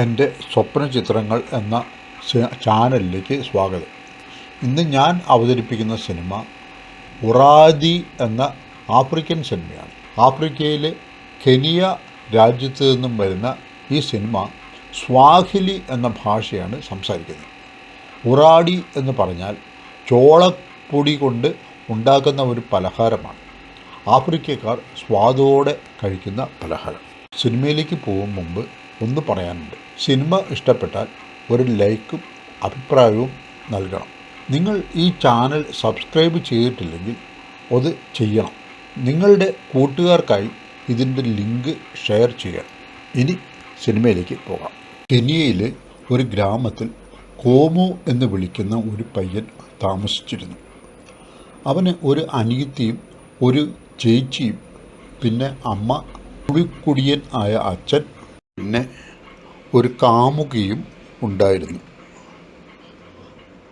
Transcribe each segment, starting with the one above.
എൻ്റെ സ്വപ്ന ചിത്രങ്ങൾ എന്ന ചാനലിലേക്ക് സ്വാഗതം. ഇന്ന് ഞാൻ അവതരിപ്പിക്കുന്ന സിനിമ ഉറാദി എന്ന ആഫ്രിക്കൻ സിനിമയാണ്. ആഫ്രിക്കയിലെ കെനിയ രാജ്യത്ത് നിന്നും വരുന്ന ഈ സിനിമ സ്വാഹിലി എന്ന ഭാഷയാണ് സംസാരിക്കുന്നത്. ഉറാഡി എന്ന് പറഞ്ഞാൽ ചോളപ്പൊടി കൊണ്ട് ഉണ്ടാക്കുന്ന ഒരു പലഹാരമാണ്. ആഫ്രിക്കക്കാർ സ്വാദോടെ കഴിക്കുന്ന പലഹാരം. സിനിമയിലേക്ക് പോകും മുമ്പ് ഒന്ന് പറയാനുണ്ട്. സിനിമ ഇഷ്ടപ്പെട്ടാൽ ഒരു ലൈക്കും അഭിപ്രായവും നൽകണം. നിങ്ങൾ ഈ ചാനൽ സബ്സ്ക്രൈബ് ചെയ്തിട്ടില്ലെങ്കിൽ അത് ചെയ്യണം. നിങ്ങളുടെ കൂട്ടുകാർക്കായി ഇതിൻ്റെ ലിങ്ക് ഷെയർ ചെയ്യണം. ഇനി സിനിമയിലേക്ക് പോകാം. കെനിയയിലെ ഒരു ഗ്രാമത്തിൽ കോമു എന്ന് വിളിക്കുന്ന ഒരു പയ്യൻ താമസിച്ചിരുന്നു. അവന് ഒരു അനിയത്തിയും ഒരു ചേച്ചിയും പിന്നെ അമ്മ, കുടിക്കുടിയൻ ആയ അച്ഛൻ, പിന്നെ ഒരു കാമുകിയും ഉണ്ടായിരുന്നു.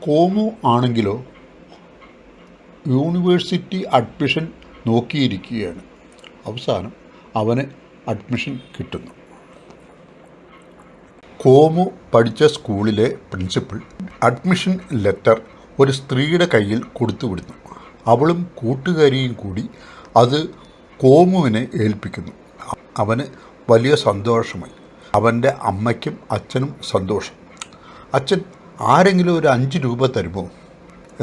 കോമു ആണെങ്കിലോ യൂണിവേഴ്സിറ്റി അഡ്മിഷൻ നോക്കിയിരിക്കുകയാണ്. അവസാനം അവന് അഡ്മിഷൻ കിട്ടുന്നു. കോമു പഠിച്ച സ്കൂളിലെ പ്രിൻസിപ്പൽ അഡ്മിഷൻ ലെറ്റർ ഒരു സ്ത്രീയുടെ കയ്യിൽ കൊടുത്തുവിടുന്നു. അവളും കൂട്ടുകാരിയും കൂടി അത് കോമുവിനെ ഏൽപ്പിക്കുന്നു. അവന് വലിയ സന്തോഷമായി. അവൻ്റെ അമ്മയ്ക്കും അച്ഛനും സന്തോഷം. അച്ഛൻ ആരെങ്കിലും ഒരു 5 രൂപ തരുമോ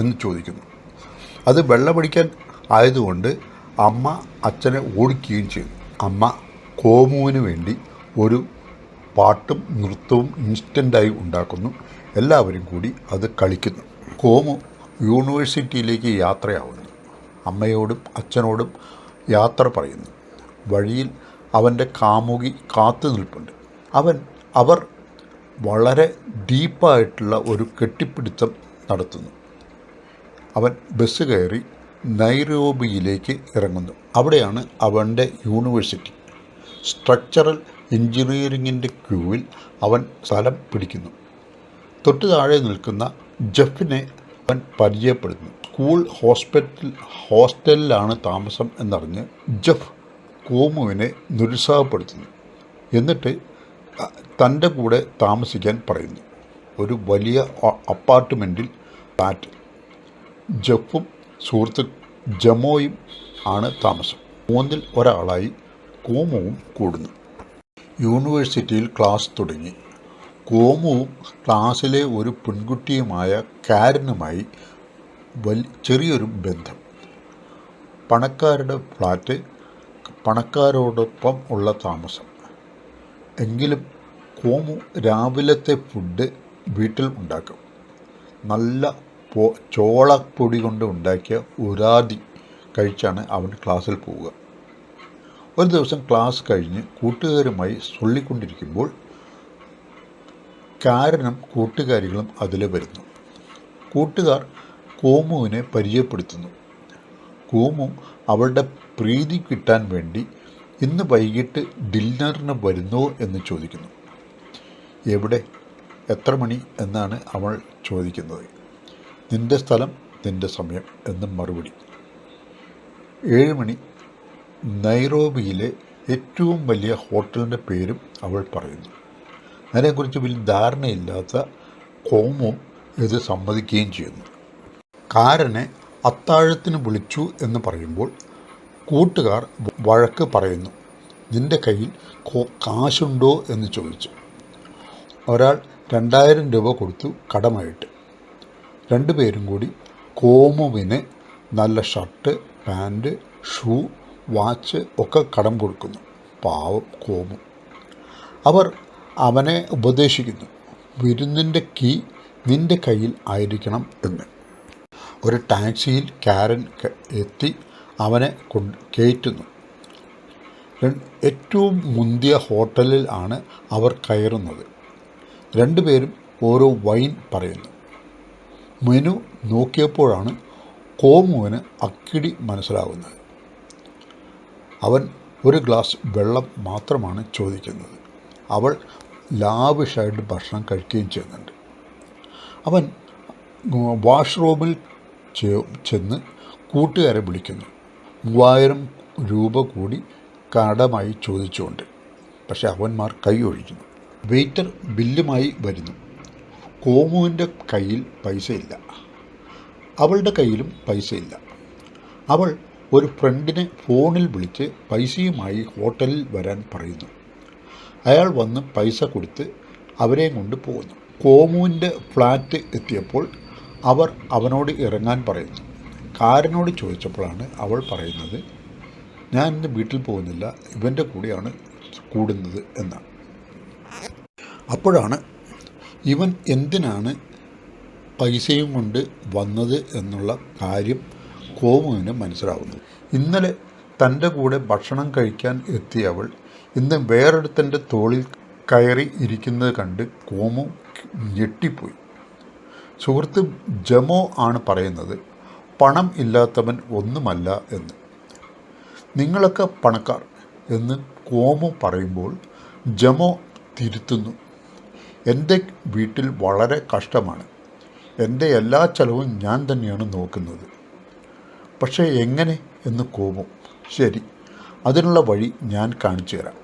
എന്ന് ചോദിക്കുന്നു. അത് വെള്ളമടിക്കാൻ ആയതുകൊണ്ട് അമ്മ അച്ഛനെ ഓടിക്കുകയും ചെയ്തു. അമ്മ കോമുവിന് വേണ്ടി ഒരു പാട്ടും നൃത്തവും ഇൻസ്റ്റൻ്റായി ഉണ്ടാക്കുന്നു. എല്ലാവരും കൂടി അത് കളിക്കുന്നു. കോമു യൂണിവേഴ്സിറ്റിയിലേക്ക് യാത്രയാവുന്നു. അമ്മയോടും അച്ഛനോടും യാത്ര പറയുന്നു. വഴിയിൽ അവൻ്റെ കാമുകി കാത്തു നിൽപ്പുണ്ട്. അവർ വളരെ ഡീപ്പായിട്ടുള്ള ഒരു കെട്ടിപ്പിടുത്തം നടത്തുന്നു. അവൻ ബസ് കയറി നൈറോബിയിലേക്ക് ഇറങ്ങുന്നു. അവിടെയാണ് അവൻ്റെ യൂണിവേഴ്സിറ്റി. സ്ട്രക്ചറൽ എഞ്ചിനീയറിങ്ങിൻ്റെ ക്യൂവിൽ അവൻ സ്ഥലം പിടിക്കുന്നു. തൊട്ടു താഴെ നിൽക്കുന്ന ജെഫിനെ അവൻ പരിചയപ്പെടുന്നു. സ്കൂൾ ഹോസ്റ്റലിലാണ് താമസം എന്നറിഞ്ഞ് ജെഫ് കോമുവിനെ നിരുത്സാഹപ്പെടുത്തുന്നു. എന്നിട്ട് തൻ്റെ കൂടെ താമസിക്കാൻ പറയുന്നു. ഒരു വലിയ അപ്പാർട്ട്മെൻറ്റിൽ ഫ്ലാറ്റ്. ജെഫും സുഹൃത്ത് ജമോയും ആണ് താമസം. 3-ൽ ഒരാളായി കോമുവും കൂടുന്നു. യൂണിവേഴ്സിറ്റിയിൽ ക്ലാസ് തുടങ്ങി. കോമുവും ക്ലാസ്സിലെ ഒരു പെൺകുട്ടിയുമായ കാരനുമായി ചെറിയൊരു ബന്ധം. പണക്കാരുടെ ഫ്ലാറ്റ്, പണക്കാരോടൊപ്പം ഉള്ള താമസം. എങ്കിലും കോമു രാവിലത്തെ ഫുഡ് വീട്ടിൽ ഉണ്ടാക്കും. നല്ല ചോളപ്പൊടി കൊണ്ട് ഉണ്ടാക്കിയ ഉറാദി കഴിച്ചാണ് അവൻ ക്ലാസ്സിൽ പോവുക. ഒരു ദിവസം ക്ലാസ് കഴിഞ്ഞ് കൂട്ടുകാരുമായി ചൊല്ലിക്കൊണ്ടിരിക്കുമ്പോൾ കാരനും കൂട്ടുകാരികളും അതിലെ വരുന്നു. കൂട്ടുകാർ കോമുവിനെ പരിചയപ്പെടുത്തുന്നു. കോമു അവളുടെ പ്രീതി കിട്ടാൻ വേണ്ടി ഇന്ന് വൈകിട്ട് ഡിന്നറിന് വരുന്നോ എന്ന് ചോദിക്കുന്നു. എവിടെ, എത്ര മണി എന്നാണ് അവൾ ചോദിക്കുന്നത്. നിൻ്റെ സ്ഥലം, നിൻ്റെ സമയം എന്ന് മറുപടി. 7 മണി. നൈറോബിയിലെ ഏറ്റവും വലിയ ഹോട്ടലിൻ്റെ പേരും അവൾ പറയുന്നു. അതിനെക്കുറിച്ച് വലിയ ധാരണയില്ലാത്ത കോമു ഇത് സമ്മതിക്കുകയും ചെയ്യുന്നു. കാരനെ അത്താഴത്തിന് വിളിച്ചു എന്ന് പറയുമ്പോൾ കൂട്ടുകാർ വഴക്ക് പറയുന്നു. നിൻ്റെ കയ്യിൽ കാശുണ്ടോ എന്ന് ചോദിച്ചു. ഒരാൾ 2000 രൂപ കൊടുത്തു കടമായിട്ട്. 2 പേരും കൂടി കോമുവിന് നല്ല ഷർട്ട്, പാൻറ്, ഷൂ, വാച്ച് ഒക്കെ കടം കൊടുക്കുന്നു. പാവം കോമു. അവർ അവനെ ഉപദേശിക്കുന്നു. വിരുന്നിൻ്റെ കീ നിൻ്റെ കയ്യിൽ ആയിരിക്കണം എന്ന്. ഒരു ടാക്സിയിൽ കാരൻ എത്തി അവനെ കയറ്റുന്നു. ഏറ്റവും മുന്തിയ ഹോട്ടലിൽ ആണ് അവർ കയറുന്നത്. 2 പേരും ഓരോ വൈൻ പറയുന്നു. മെനു നോക്കിയപ്പോഴാണ് കോമുവിന് അക്കിടി മനസ്സിലാകുന്നത്. അവൻ ഒരു ഗ്ലാസ് വെള്ളം മാത്രമാണ് ചോദിക്കുന്നത്. അവൾ ലാവിഷായിട്ട് ഭക്ഷണം കഴിക്കുകയും ചെയ്യുന്നുണ്ട്. അവൻ വാഷ്റൂമിൽ ചെന്ന് കൂട്ടുകാരെ വിളിക്കുന്നു. 3000 രൂപ കൂടി കടമായി ചോദിച്ചുകൊണ്ട്. പക്ഷെ അവന്മാർ കൈ ഒഴിക്കുന്നു. വെയിറ്റർ ബില്ലുമായി വരുന്നു. കോമുവിൻ്റെ കയ്യിൽ പൈസയില്ല. അവളുടെ കയ്യിലും പൈസയില്ല. അവൾ ഒരു ഫ്രണ്ടിനെ ഫോണിൽ വിളിച്ച് പൈസയുമായി ഹോട്ടലിൽ വരാൻ പറയുന്നു. അയാൾ വന്ന് പൈസ കൊടുത്ത് അവരെയും കൊണ്ട് പോകുന്നു. കോമുവിൻ്റെ ഫ്ലാറ്റ് എത്തിയപ്പോൾ അവർ അവനോട് ഇറങ്ങാൻ പറയുന്നു. കാരനോട് ചോദിച്ചപ്പോഴാണ് അവൾ പറയുന്നത്, ഞാൻ ഇന്ന് വീട്ടിൽ പോകുന്നില്ല, ഇവൻ്റെ കൂടെയാണ് കൂടുന്നത് എന്നാണ്. അപ്പോഴാണ് ഇവൻ എന്തിനാണ് പൈസയും കൊണ്ട് വന്നത് എന്നുള്ള കാര്യം കോമുവിന് മനസ്സിലാവുന്നത്. ഇന്നലെ തൻ്റെ കൂടെ ഭക്ഷണം കഴിക്കാൻ എത്തിയവൾ ഇന്ന് വേറൊരുത്തൻ്റെ തോളിൽ കയറി ഇരിക്കുന്നത് കണ്ട് കോമു ഞെട്ടിപ്പോയി. സുഹൃത്ത് ജമോ ആണ് പറയുന്നത്, പണം ഇല്ലാത്തവൻ ഒന്നുമല്ല എന്ന്. നിങ്ങളൊക്കെ പണക്കാർ എന്ന് കോമു പറയുമ്പോൾ ജമോ തിരുത്തുന്നു, എൻ്റെ വീട്ടിൽ വളരെ കഷ്ടമാണ്, എൻ്റെ എല്ലാ ചെലവും ഞാൻ തന്നെയാണ് നോക്കുന്നത്. പക്ഷേ എങ്ങനെ എന്ന് കോമു. ശരി, അതിനുള്ള വഴി ഞാൻ കാണിച്ചു തരാം.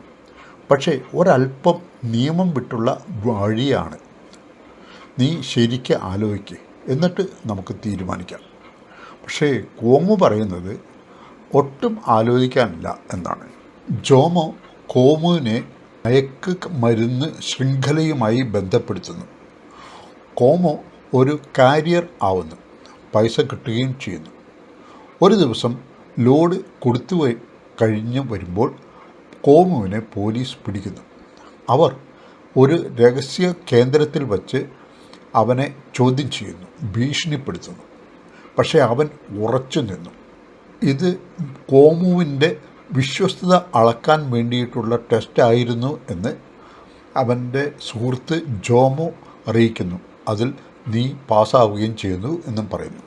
പക്ഷേ ഒരല്പം നിയമം വിട്ടുള്ള വഴിയാണ്. നീ ശരിക്ക് ആലോചിക്കുക, എന്നിട്ട് നമുക്ക് തീരുമാനിക്കാം. പക്ഷേ കോമു പറയുന്നത് ഒട്ടും ആലോചിക്കാനില്ല എന്നാണ്. ജോമോ കോമുവിനെ മയക്ക് മരുന്ന് ശൃംഖലയുമായി ബന്ധപ്പെടുത്തുന്നു. കോമു ഒരു കാരിയർ ആവുന്നു. പൈസ കിട്ടുകയും ചെയ്യുന്നു. ഒരു ദിവസം ലോഡ് കൊടുത്തു കഴിഞ്ഞ് വരുമ്പോൾ കോമുവിനെ പോലീസ് പിടിക്കുന്നു. അവർ ഒരു രഹസ്യ കേന്ദ്രത്തിൽ വച്ച് അവനെ ചോദ്യം ചെയ്യുന്നു, ഭീഷണിപ്പെടുത്തുന്നു. പക്ഷേ അവൻ ഉറച്ചു നിന്നു. ഇത് കോമുവിൻ്റെ വിശ്വസ്തത അളക്കാൻ വേണ്ടിയിട്ടുള്ള ടെസ്റ്റായിരുന്നു എന്ന് അവൻ്റെ സുഹൃത്ത് ജോമോ അറിയിക്കുന്നു. അതിൽ നീ പാസ്സാവുകയും ചെയ്യുന്നു എന്നും പറയുന്നു.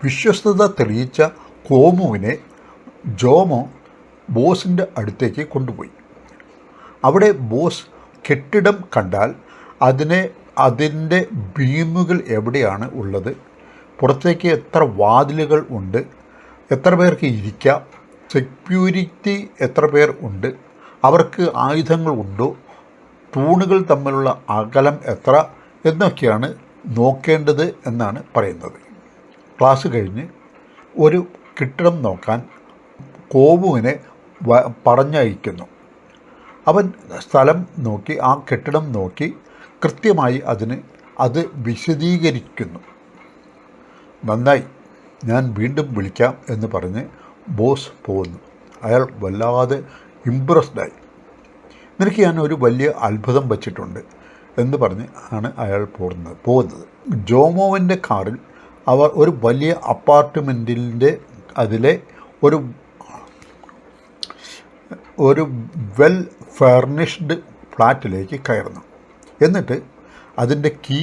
വിശ്വസ്തത തെളിയിച്ച കോമുവിനെ ജോമോ ബോസിൻ്റെ അടുത്തേക്ക് കൊണ്ടുപോയി. അവിടെ ബോസ് കെട്ടിടം കണ്ടാൽ അതിൻ്റെ ബീമുകൾ എവിടെയാണ് ഉള്ളത്, പുറത്തേക്ക് എത്ര വാതിലുകൾ ഉണ്ട്, എത്ര പേർക്ക് ഇരിക്കാം, സെക്യൂരിറ്റി എത്ര പേർ ഉണ്ട്, അവർക്ക് ആയുധങ്ങൾ ഉണ്ടോ, തൂണുകൾ തമ്മിലുള്ള അകലം എത്ര എന്നൊക്കെയാണ് നോക്കേണ്ടത് എന്നാണ് പറയുന്നത്. ക്ലാസ് കഴിഞ്ഞ് ഒരു കെട്ടിടം നോക്കാൻ കോമുവിനെ പറഞ്ഞയക്കുന്നു. അവൻ സ്ഥലം നോക്കി ആ കെട്ടിടം നോക്കി കൃത്യമായി അത് വിശദീകരിക്കുന്നു. നന്നായി, ഞാൻ വീണ്ടും വിളിക്കാം എന്ന് പറഞ്ഞ് ബോസ് പോകുന്നു. അയാൾ വല്ലാതെ ഇംപ്രസ്ഡായി. നിനക്ക് ഞാൻ ഒരു വലിയ അത്ഭുതം വച്ചിട്ടുണ്ട് എന്ന് പറഞ്ഞ് ആണ് അയാൾ പോകുന്നത്. ജോമോവിൻ്റെ കാറിൽ അവർ ഒരു വലിയ അപ്പാർട്ട്മെൻറ്റിൻ്റെ അതിലെ ഒരു വെൽ ഫർണിഷ്ഡ് ഫ്ലാറ്റിലേക്ക് കയറുന്നു. എന്നിട്ട് അതിൻ്റെ കീ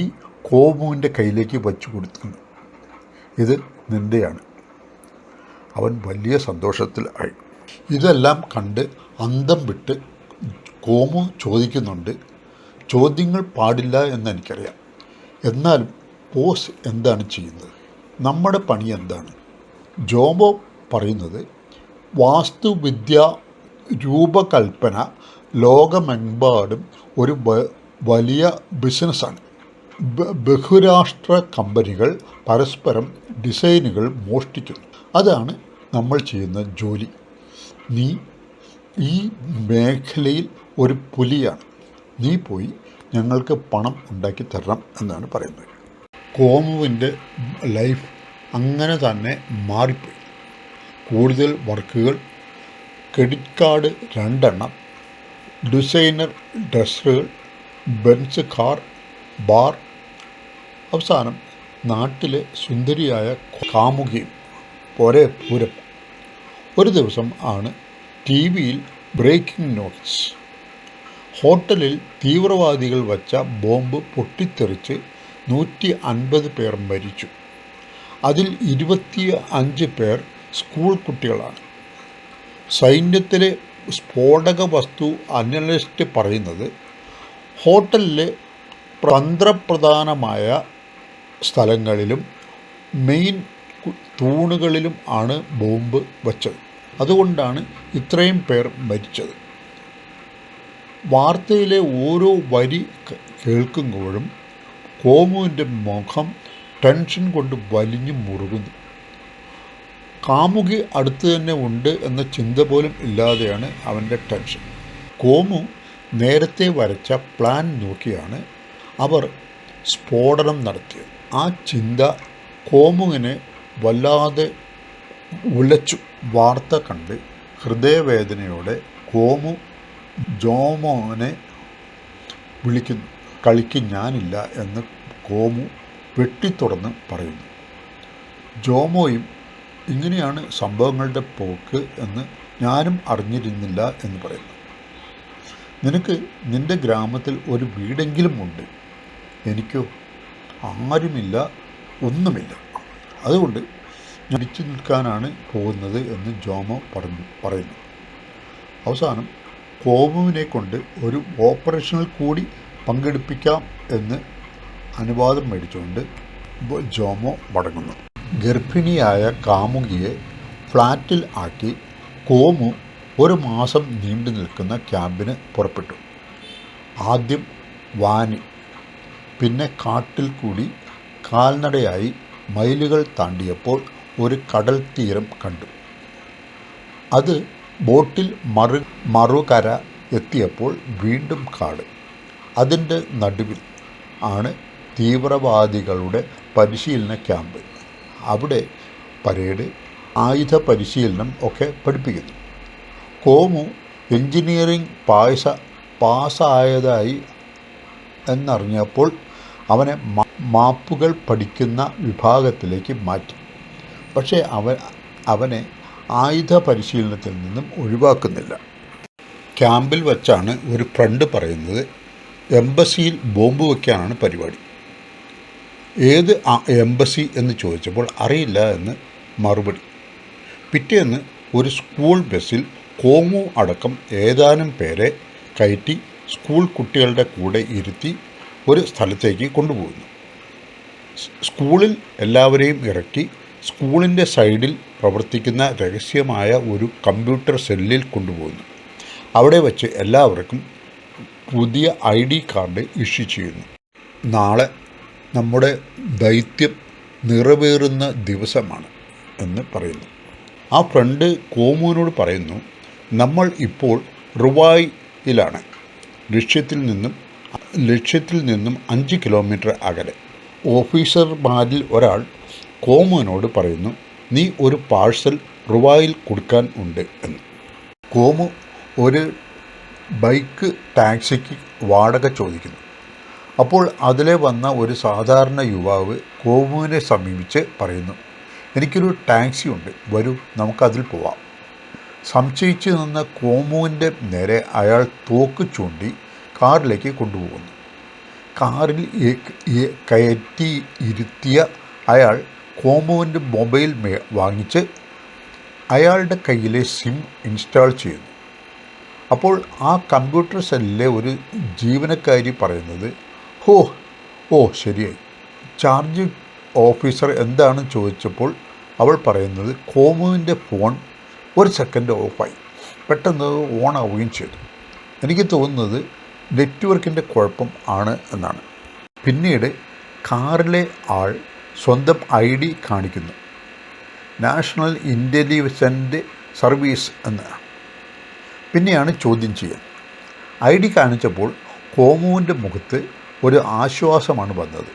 കോമുവിൻ്റെ കയ്യിലേക്ക് വച്ചു കൊടുക്കുന്നു. ഇത് നിൻ്റെയാണ്. അവൻ വലിയ സന്തോഷത്തിൽ ആയി. ഇതെല്ലാം കണ്ട് അന്തം വിട്ട് കോമു ചോദിക്കുന്നുണ്ട്, ചോദ്യങ്ങൾ പാടില്ല എന്നെനിക്കറിയാം, എന്നാലും ബോസ് എന്താണ് ചെയ്യുന്നത്, നമ്മുടെ പണി എന്താണ്? ജോമോ പറയുന്നത്, വാസ്തുവിദ്യ രൂപകൽപ്പന ലോകമെമ്പാടും ഒരു വലിയ ബിസിനസ്സാണ്. ബഹുരാഷ്ട്ര കമ്പനികൾ പരസ്പരം ഡിസൈനുകൾ മോഷ്ടിക്കുന്നു. അതാണ് നമ്മൾ ചെയ്യുന്ന ജോലി. നീ ഈ മേഖലയിൽ ഒരു പുലിയാണ്. നീ പോയി ഞങ്ങൾക്ക് പണം ഉണ്ടാക്കി തരണം എന്നാണ് പറയുന്നത്. കോമുവിൻ്റെ ലൈഫ് അങ്ങനെ തന്നെ മാറിപ്പോയി. കൂടുതൽ വർക്കുകൾ, ക്രെഡിറ്റ് കാർഡ് 2 ഡിസൈനർ ഡ്രസ്സുകൾ, ബെൻസ് കാർ, ബാർ. അവസാനം നാട്ടിലെ സുന്ദരിയായ കാമുകിയും ഒരേ പൂരം. ഒരു ദിവസം ആണ് TV-യിൽ ബ്രേക്കിംഗ് ന്യൂസ്. ഹോട്ടലിൽ തീവ്രവാദികൾ വച്ച ബോംബ് പൊട്ടിത്തെറിച്ച് 150 പേർ മരിച്ചു. അതിൽ 25 പേർ സ്കൂൾ കുട്ടികളാണ്. സൈന്യത്തിലെ സ്ഫോടക വസ്തു അനലിസ്റ്റ് പറയുന്നത് ഹോട്ടലിലെ തന്ത്രപ്രധാനമായ സ്ഥലങ്ങളിലും മെയിൻ തൂണുകളിലും ആണ് ബോംബ് വച്ചത്. അതുകൊണ്ടാണ് ഇത്രയും പേർ മരിച്ചത്. വാർത്തയിലെ ഓരോ വരി കേൾക്കുമ്പോഴും കോമുവിൻ്റെ മുഖം ടെൻഷൻ കൊണ്ട് വലിഞ്ഞു മുറുകുന്നു. കാമുകി അടുത്ത് തന്നെ ഉണ്ട് എന്ന ചിന്ത പോലും ഇല്ലാതെയാണ് അവൻ്റെ ടെൻഷൻ. കോമു നേരത്തെ വരച്ച പ്ലാൻ നോക്കിയാണ് അവർ സ്ഫോടനം നടത്തിയത്. ആ ചിന്ത കോമുവിനെ വല്ലാതെ ഉലച്ചു. വാർത്ത കണ്ട് ഹൃദയവേദനയോടെ കോമു ജോമോനെ വിളിക്കുന്നു. കളിക്ക് ഞാനില്ല എന്ന് കോമു വെട്ടിത്തുറന്ന് പറയുന്നു. ജോമോയും ഇങ്ങനെയാണ് സംഭവങ്ങളുടെ പോക്ക് എന്ന് ഞാനും അറിഞ്ഞിരുന്നില്ല എന്ന് പറയുന്നു. നിനക്ക് നിൻ്റെ ഗ്രാമത്തിൽ ഒരു വീടെങ്കിലും ഉണ്ട്, എനിക്കോ ആരുമില്ല, ഒന്നുമില്ല. അതുകൊണ്ട് ഞടിച്ചു നിൽക്കാനാണ് പോകുന്നത് എന്ന് ജോമോ പറയുന്നു. അവസാനം കോമുവിനെ കൊണ്ട് ഒരു ഓപ്പറേഷനിൽ കൂടി പങ്കെടുപ്പിക്കാം എന്ന് അനുവാദം മേടിച്ചുകൊണ്ട് ജോമോ മടങ്ങുന്നു. ഗർഭിണിയായ കാമുകിയെ ഫ്ലാറ്റിൽ ആക്കി കോമു ഒരു മാസം നീണ്ടു നിൽക്കുന്ന ക്യാമ്പിന് പുറപ്പെട്ടു. ആദ്യം വാനിൽ, പിന്നെ കാട്ടിൽ കൂടി കാൽനടയായി മൈലുകൾ താണ്ടിയപ്പോൾ ഒരു കടൽ തീരം കണ്ടു. അത് ബോട്ടിൽ മറുകര എത്തിയപ്പോൾ വീണ്ടും കാട്. അതിൻ്റെ നടുവിൽ ആണ് തീവ്രവാദികളുടെ പരിശീലന ക്യാമ്പ്. അവിടെ പരേഡ്, ആയുധ പരിശീലനം ഒക്കെ പഠിപ്പിക്കുന്നു. കോമു എൻജിനീയറിംഗ് പാസ്സായതായി എന്നറിഞ്ഞപ്പോൾ അവനെ മാപ്പുകൾ പഠിക്കുന്ന വിഭാഗത്തിലേക്ക് മാറ്റി. പക്ഷേ അവനെ ആയുധ പരിശീലനത്തിൽ നിന്നും ഒഴിവാക്കുന്നില്ല. ക്യാമ്പിൽ വച്ചാണ് ഒരു ഫ്രണ്ട് പറയുന്നത് എംബസിയിൽ ബോംബ് വയ്ക്കാനാണ് പരിപാടി. ഏത് എംബസി എന്ന് ചോദിച്ചപ്പോൾ അറിയില്ല എന്ന് മറുപടി. പിറ്റേന്ന് ഒരു സ്കൂൾ ബസ്സിൽ കോമു അടക്കം ഏതാനും പേരെ കയറ്റി സ്കൂൾ കുട്ടികളുടെ കൂടെ ഇരുത്തി ഒരു സ്ഥലത്തേക്ക് കൊണ്ടുപോകുന്നു. സ്കൂളിൽ എല്ലാവരെയും ഇറക്കി സ്കൂളിൻ്റെ സൈഡിൽ പ്രവർത്തിക്കുന്ന രഹസ്യമായ ഒരു കമ്പ്യൂട്ടർ സെല്ലിൽ കൊണ്ടുപോകുന്നു. അവിടെ വച്ച് എല്ലാവർക്കും പുതിയ ID കാർഡ് ഇഷ്യൂ ചെയ്യുന്നു. നാളെ നമ്മുടെ ദൗത്യം നിറവേറുന്ന ദിവസമാണ് എന്ന് പറയുന്നു. ആ ഫ്രണ്ട് കോമുവിനോട് പറയുന്നു, നമ്മൾ ഇപ്പോൾ റുവായിലാണ്, ലക്ഷ്യത്തിൽ നിന്നും 5 കിലോമീറ്റർ അകലെ. ഓഫീസർമാരിൽ ഒരാൾ കോമുവിനോട് പറയുന്നു, നീ ഒരു പാഴ്സൽ റുവായിൽ കൊടുക്കാൻ ഉണ്ട് എന്ന്. കോമു ഒരു ബൈക്ക് ടാക്സിക്ക് വാടക ചോദിക്കുന്നു. അപ്പോൾ അതിലെ വന്ന ഒരു സാധാരണ യുവാവ് കോമുവിനെ സമീപിച്ച് പറയുന്നു, എനിക്കൊരു ടാക്സി ഉണ്ട്, വരൂ നമുക്കതിൽ പോവാം. സംശയിച്ചു നിന്ന കോമുവിൻ്റെ നേരെ അയാൾ തോക്ക് ചൂണ്ടി കാറിലേക്ക് കൊണ്ടുപോകുന്നു. കാറിൽ കയറ്റി ഇരുത്തിയ അയാൾ കോമുവിൻ്റെ മൊബൈൽ വാങ്ങിച്ച് അയാളുടെ കയ്യിലെ സിം ഇൻസ്റ്റാൾ ചെയ്യുന്നു. അപ്പോൾ ആ കമ്പ്യൂട്ടർ സെല്ലിലെ ഒരു ജീവനക്കാരി പറയുന്നത്, ഓ ശരിയായി. ചാർജ് ഓഫീസർ എന്താണെന്ന് ചോദിച്ചപ്പോൾ അവൾ പറയുന്നത് കോമുവിൻ്റെ ഫോൺ ഒരു സെക്കൻഡ് ഓഫായി, പെട്ടെന്ന് ഓൺ ആവുകയും ചെയ്തു. എനിക്ക് തോന്നുന്നത് നെറ്റ്വർക്കിൻ്റെ കുഴപ്പം ആണ് എന്നാണ്. പിന്നീട് കാറിലെ ആൾ സ്വന്തം ID കാണിക്കുന്നു, നാഷണൽ ഇൻ്റലിജൻസ് സർവീസ് എന്ന്. പിന്നെയാണ് ചോദ്യം ചെയ്യാൻ. ID കാണിച്ചപ്പോൾ കോമുവിൻ്റെ മുഖത്ത് ഒരു ആശ്വാസമാണ് വന്നത്.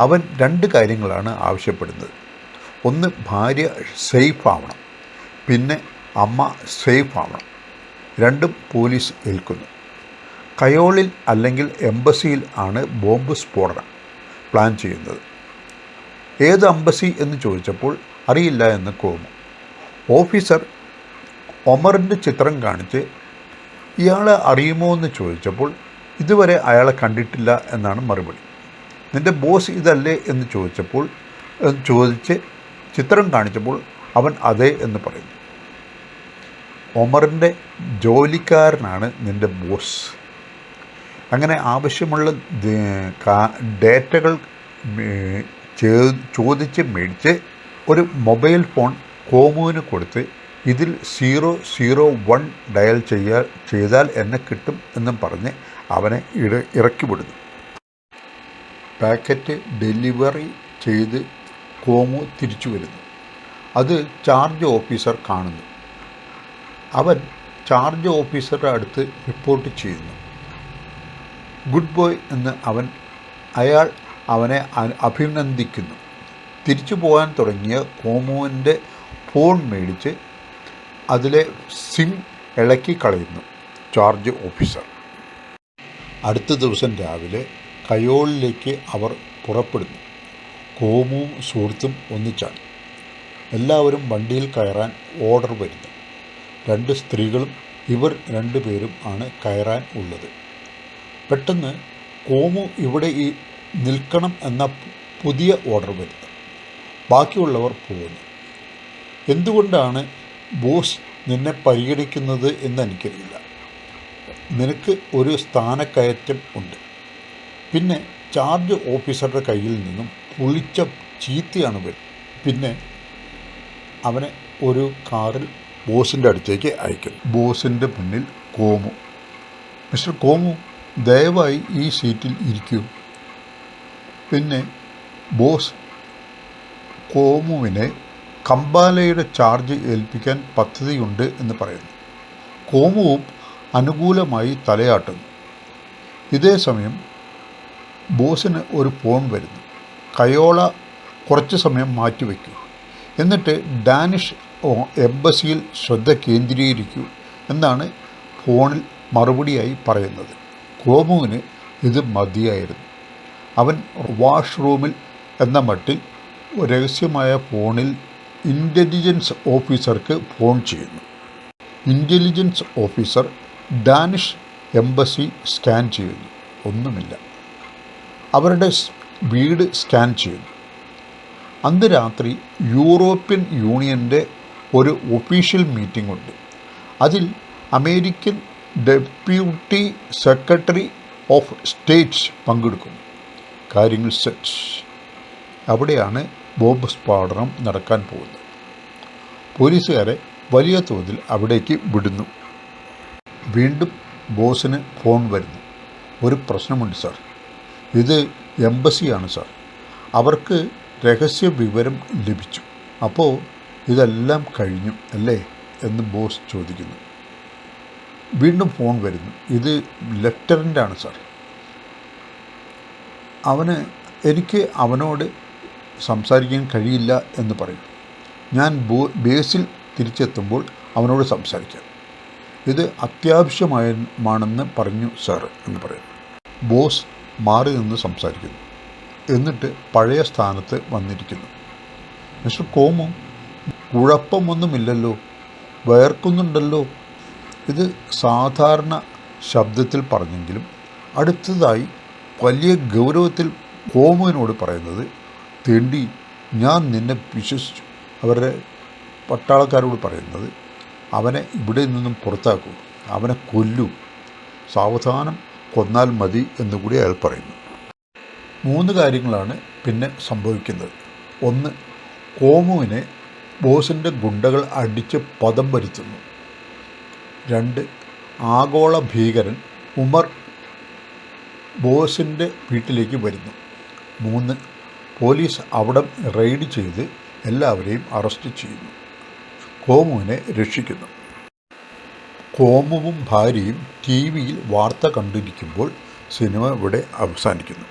അവൻ 2 കാര്യങ്ങളാണ് ആവശ്യപ്പെടുന്നത്. ഒന്ന്, ഭാര്യ സേഫ് ആവണം, പിന്നെ അമ്മ സേഫ് ആവണം. രണ്ടും പോലീസ് ഏൽക്കുന്നു. കയോളിൽ അല്ലെങ്കിൽ എംബസിയിൽ ആണ് ബോംബ് സ്ഫോടനം പ്ലാൻ ചെയ്യുന്നത്. ഏത് എംബസി എന്ന് ചോദിച്ചപ്പോൾ അറിയില്ല എന്ന് കോമു. ഓഫീസർ ഒമറിൻ്റെ ചിത്രം കാണിച്ച് ഇയാളെ അറിയുമോ എന്ന് ചോദിച്ചപ്പോൾ ഇതുവരെ അയാളെ കണ്ടിട്ടില്ല എന്നാണ് മറുപടി. നിൻ്റെ ബോസ് ഇതല്ലേ എന്ന് ചോദിച്ച് ചിത്രം കാണിച്ചപ്പോൾ അവൻ അതെ എന്ന് പറയുന്നു. ഒമറിൻ്റെ ജോലിക്കാരനാണ് നിൻ്റെ ബോസ്. അങ്ങനെ ആവശ്യമുള്ള ഡേറ്റകൾ ചോദിച്ച് മേടിച്ച് ഒരു മൊബൈൽ ഫോൺ കോമുവിന് കൊടുത്ത് ഇതിൽ 001 ഡയൽ ചെയ്താൽ എന്നെ കിട്ടും എന്നും പറഞ്ഞ് അവനെ ഇറക്കിവിടുന്നു. പാക്കറ്റ് ഡെലിവറി ചെയ്ത് കോമു തിരിച്ചു വരുന്നു. അത് ചാർജ് ഓഫീസർ കാണുന്നു. അവൻ ചാർജ് ഓഫീസറുടെ അടുത്ത് റിപ്പോർട്ട് ചെയ്യുന്നു. ഗുഡ് ബോയ് എന്ന് അയാൾ അവനെ അഭിനന്ദിക്കുന്നു. തിരിച്ചു പോകാൻ തുടങ്ങിയ കോമുവിൻ്റെ ഫോൺ മേടിച്ച് അതിലെ സിം ഇളക്കി കളയുന്നു ചാർജ് ഓഫീസർ. അടുത്ത ദിവസം രാവിലെ കയോളിലേക്ക് അവർ പുറപ്പെടുന്നു. കോമുവും സുഹൃത്തും ഒന്നിച്ചാണ്. എല്ലാവരും വണ്ടിയിൽ കയറാൻ ഓർഡർ വരുന്നു. 2 സ്ത്രീകളും ഇവർ 2 പേരും ആണ് കയറാൻ ഉള്ളത്. പെട്ടെന്ന് കോമു ഇവിടെ നിൽക്കണം എന്ന പുതിയ ഓർഡർ വരുന്നു. ബാക്കിയുള്ളവർ പോകുന്നു. എന്തുകൊണ്ടാണ് ബോസ് നിന്നെ പരിഗണിക്കുന്നത് എന്നെനിക്കറിയില്ല. നിനക്ക് ഒരു സ്ഥാനക്കയറ്റം ഉണ്ട്. പിന്നെ ചാർജ് ഓഫീസറുടെ കയ്യിൽ നിന്നും പുളിച്ച ചീത്തയാണ് വരുന്നത്. പിന്നെ അവനെ ഒരു കാറിൽ ബോസിൻ്റെ അടുത്തേക്ക് അയക്കുന്നു. ബോസിൻ്റെ മുന്നിൽ കോമു. മിസ്റ്റർ കോമു, ദയവായി ഈ സീറ്റിൽ ഇരിക്കൂ. പിന്നെ ബോസ് കോമുവിനെ കമ്പാലയുടെ ചാർജ് ഏൽപ്പിക്കാൻ പദ്ധതിയുണ്ട് എന്ന് പറയുന്നു. കോമുവും അനുകൂലമായി തലയാട്ടുന്നു. ഇതേ സമയം ബോസിന് ഒരു ഫോൺ വരുന്നു. കയോള കുറച്ച് സമയം മാറ്റിവെക്കൂ, എന്നിട്ട് ഡാനിഷ് എംബസിയിൽ ശ്രദ്ധ കേന്ദ്രീകരിക്കൂ എന്നാണ് ഫോണിൽ മറുപടിയായി പറയുന്നത്. കോമുവിന് ഇത് മതിയായിരുന്നു. അവൻ വാഷ്റൂമിൽ എന്ന മട്ടിൽ രഹസ്യമായ ഫോണിൽ ഇൻ്റലിജൻസ് ഓഫീസർക്ക് ഫോൺ ചെയ്യുന്നു. Intelligence officer Danish embassy scan ചെയ്യുന്നു. ഒന്നുമില്ല. അവരുടെ വീട് സ്കാൻ ചെയ്യുന്നു. അന്ന് രാത്രി യൂറോപ്യൻ യൂണിയൻ്റെ ഒരു ഒഫീഷ്യൽ മീറ്റിംഗ് ഉണ്ട്. അതിൽ American deputy secretary of States പങ്കെടുക്കുന്നു. കാര്യങ്ങൾ സെറ്റ്. അവിടെയാണ് ബോംബ് സ്ഫോടനം നടക്കാൻ പോകുന്നത്. പോലീസുകാരെ വലിയ തോതിൽ അവിടേക്ക് വിടുന്നു. വീണ്ടും ബോസിന് ഫോൺ വരുന്നു. ഒരു പ്രശ്നമുണ്ട് സാർ. ഇത് എംബസിയാണ് സാർ. അവർക്ക് രഹസ്യ വിവരം ലഭിച്ചു. അപ്പോൾ ഇതെല്ലാം കഴിഞ്ഞു അല്ലേ എന്ന് ബോസ് ചോദിക്കുന്നു. വീണ്ടും ഫോൺ വരുന്നു. ഇത് ലെഫ്റ്റനൻ്റാണ് സാർ. എനിക്ക് അവനോട് സംസാരിക്കാൻ കഴിയില്ല എന്ന് പറയും. ഞാൻ ബേസിൽ തിരിച്ചെത്തുമ്പോൾ അവനോട് സംസാരിക്കാം. ഇത് അത്യാവശ്യമാണെന്ന് പറഞ്ഞു സാർ എന്ന് പറയും. ബോസ് മാറി നിന്ന് സംസാരിക്കുന്നു. എന്നിട്ട് പഴയ സ്ഥാനത്ത് വന്നിരിക്കുന്നു. മിസ്റ്റർ കോമു, കുഴപ്പമൊന്നുമില്ലല്ലോ, വയർക്കുന്നുണ്ടല്ലോ. ഇത് സാധാരണ ശബ്ദത്തിൽ പറഞ്ഞെങ്കിലും അടുത്തതായി വലിയ ഗൗരവത്തിൽ കോമുവിനോട് പറയുന്നത്, തെണ്ടി, ഞാൻ നിന്നെ വിശ്വസിച്ചു. അവരുടെ പട്ടാളക്കാരോട് പറയുന്നത്, അവനെ ഇവിടെ നിന്നും പുറത്താക്കൂ, അവനെ കൊല്ലൂ, സാവധാനം കൊന്നാൽ മതി എന്നുകൂടി അയാൾ പറയുന്നു. 3 കാര്യങ്ങളാണ് പിന്നെ സംഭവിക്കുന്നത്. 1, കോമുവിനെ ബോസിൻ്റെ ഗുണ്ടകൾ അടിച്ച് പദം വരുത്തുന്നു. 2, ആഗോള ഭീകരൻ ഉമർ ബോസിൻ്റെ വീട്ടിലേക്ക് വരുന്നു. 3, പോലീസ് അവിടം റെയ്ഡ് ചെയ്ത് എല്ലാവരെയും അറസ്റ്റ് ചെയ്യുന്നു. കോമുവിനെ രക്ഷിക്കുന്നു. കോമുവും ഭാര്യയും TV-യിൽ വാർത്ത കണ്ടിരിക്കുമ്പോൾ സിനിമ ഇവിടെ അവസാനിക്കുന്നു.